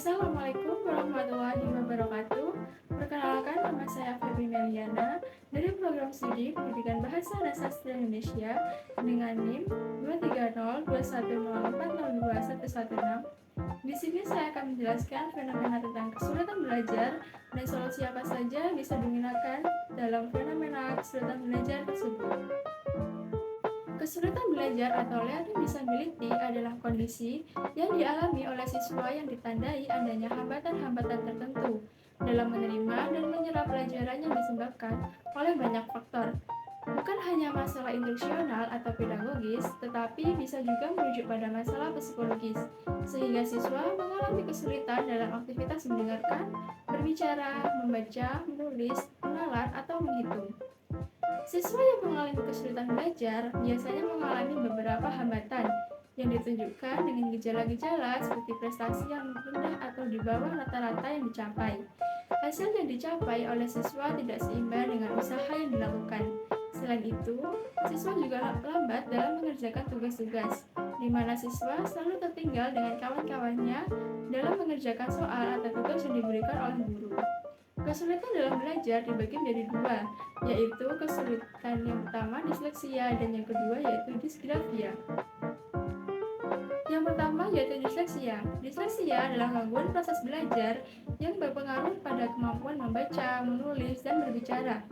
Assalamualaikum warahmatullahi wabarakatuh. Perkenalkan, nama saya Feby Meliana dari program studi Pendidikan Bahasa dan Sastra Indonesia dengan NIM 2302104021116. Di sini saya akan menjelaskan fenomena tentang kesulitan belajar dan solusi apa saja bisa digunakan dalam fenomena kesulitan belajar tersebut. Kesulitan belajar atau learning disability adalah kondisi yang dialami oleh siswa yang ditandai adanya hambatan-hambatan tertentu dalam menerima dan menyerap pelajaran yang disebabkan oleh banyak faktor. Bukan hanya masalah instruksional atau pedagogis, tetapi bisa juga merujuk pada masalah psikologis, sehingga siswa mengalami kesulitan dalam aktivitas mendengarkan, berbicara, membaca, menulis, mengalar, atau menghitung. Siswa yang mengalami kesulitan belajar biasanya mengalami beberapa hambatan yang ditunjukkan dengan gejala-gejala seperti prestasi yang rendah atau di bawah rata-rata yang dicapai. Hasil yang dicapai oleh siswa tidak seimbang dengan usaha yang dilakukan. Selain itu, siswa juga lambat dalam mengerjakan tugas-tugas, di mana siswa selalu tertinggal dengan kawan-kawannya dalam mengerjakan soal atau tugas yang diberikan oleh guru. Kesulitan dalam belajar dibagi menjadi dua, yaitu kesulitan yang pertama disleksia dan yang kedua yaitu disgrafia. Yang pertama yaitu disleksia. Disleksia adalah gangguan proses belajar yang berpengaruh pada kemampuan membaca, menulis, dan berbicara.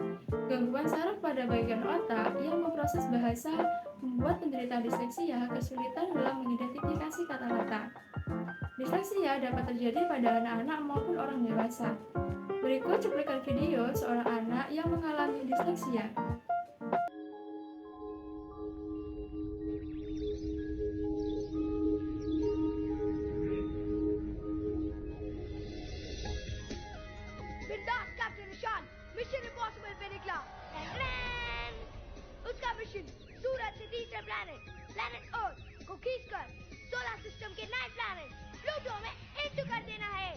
Gangguan saraf pada bagian otak yang memproses bahasa membuat penderita disleksia kesulitan dalam mengidentifikasi kata-kata. Disleksia dapat terjadi pada anak-anak maupun orang dewasa. Berikut cuplikan video seorang anak yang mengalami disleksia. बिंदास कैप्टन निशान mission impossible पे निकला उसका मिशन सूरज से तीसरे planet earth को खींचकर solar system के नए प्लेनेट प्लूटो में इंटू कर देना है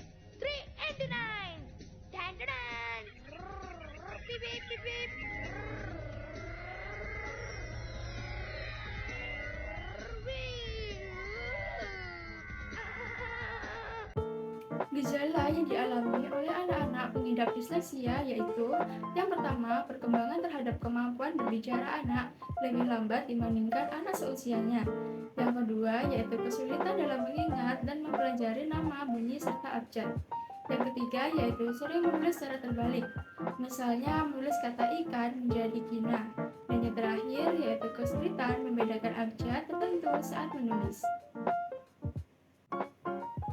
3 into 9 beep beep beep Gejala yang dialami oleh anak-anak pengidap disleksia yaitu yang pertama, perkembangan terhadap kemampuan berbicara anak lebih lambat dibandingkan anak seusianya. Yang kedua, yaitu kesulitan dalam mengingat dan mempelajari nama, bunyi, serta abjad. Yang ketiga, yaitu sering menulis secara terbalik, misalnya menulis kata ikan menjadi kina. Dan yang terakhir, yaitu kesulitan membedakan abjad tertentu saat menulis.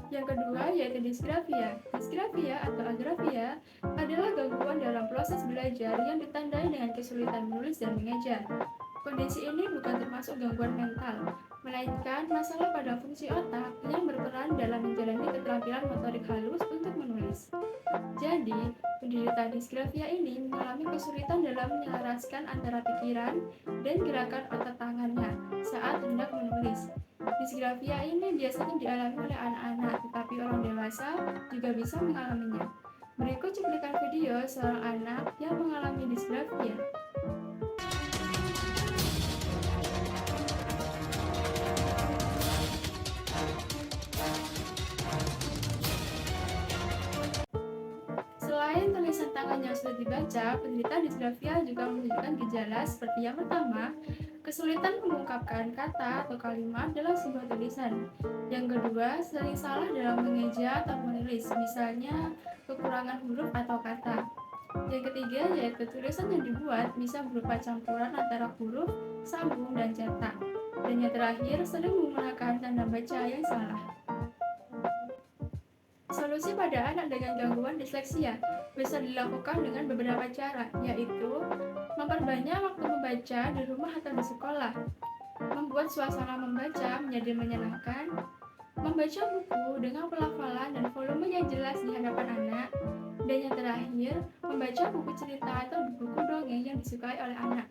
Yang kedua yaitu disgrafia. Disgrafia atau agrafia adalah gangguan dalam proses belajar yang ditandai dengan kesulitan menulis dan mengejar. Kondisi ini bukan termasuk gangguan mental, melainkan masalah pada fungsi otak yang berperan dalam menjalani keterampilan motorik halus untuk menulis. Jadi, penderita disgrafia ini mengalami kesulitan dalam menyelaraskan antara pikiran dan gerakan otot tangannya saat hendak menulis. Disgrafia ini biasanya dialami oleh anak-anak, tetapi orang dewasa juga bisa mengalaminya. Berikut cuplikan video seorang anak yang mengalami disgrafia. Selain tulisan tangan yang sulit dibaca, penderita disgrafia juga menunjukkan gejala seperti yang pertama, kesulitan mengungkapkan kata atau kalimat dalam sebuah tulisan. Yang kedua, sering salah dalam mengeja atau menulis, misalnya kekurangan huruf atau kata. Yang ketiga, yaitu tulisan yang dibuat bisa berupa campuran antara huruf, sambung, dan cetak. Dan yang terakhir, sering menggunakan tanda baca yang salah. Solusi pada anak dengan gangguan disleksia bisa dilakukan dengan beberapa cara, yaitu memperbanyak waktu membaca di rumah atau di sekolah, membuat suasana membaca menjadi menyenangkan, membaca buku dengan pelafalan dan volume yang jelas di hadapan anak, dan yang terakhir, membaca buku cerita atau buku dongeng yang disukai oleh anak.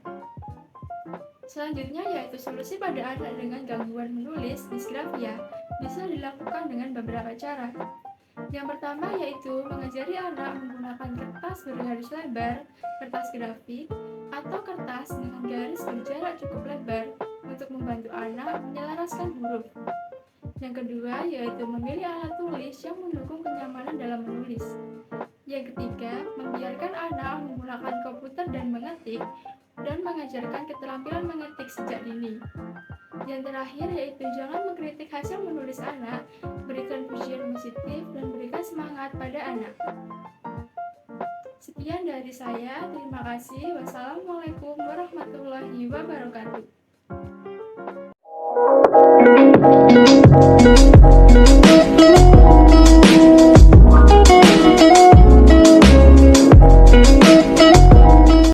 Selanjutnya yaitu solusi pada anak dengan gangguan menulis disgrafia bisa dilakukan dengan beberapa cara. Yang pertama yaitu mengajari anak menggunakan kertas bergaris lebar, kertas grafik, atau kertas dengan garis berjarak cukup lebar untuk membantu anak menyelaraskan huruf. Yang kedua, yaitu memilih alat tulis yang mendukung kenyamanan dalam menulis. Yang ketiga, membiarkan anak menggunakan komputer dan mengetik, dan mengajarkan keterampilan mengetik sejak dini. Yang terakhir, yaitu jangan mengkritik hasil menulis anak, berikan pujian positif, dan berikan semangat pada anak. Sekian dari saya, terima kasih. Wassalamualaikum warahmatullahi wabarakatuh.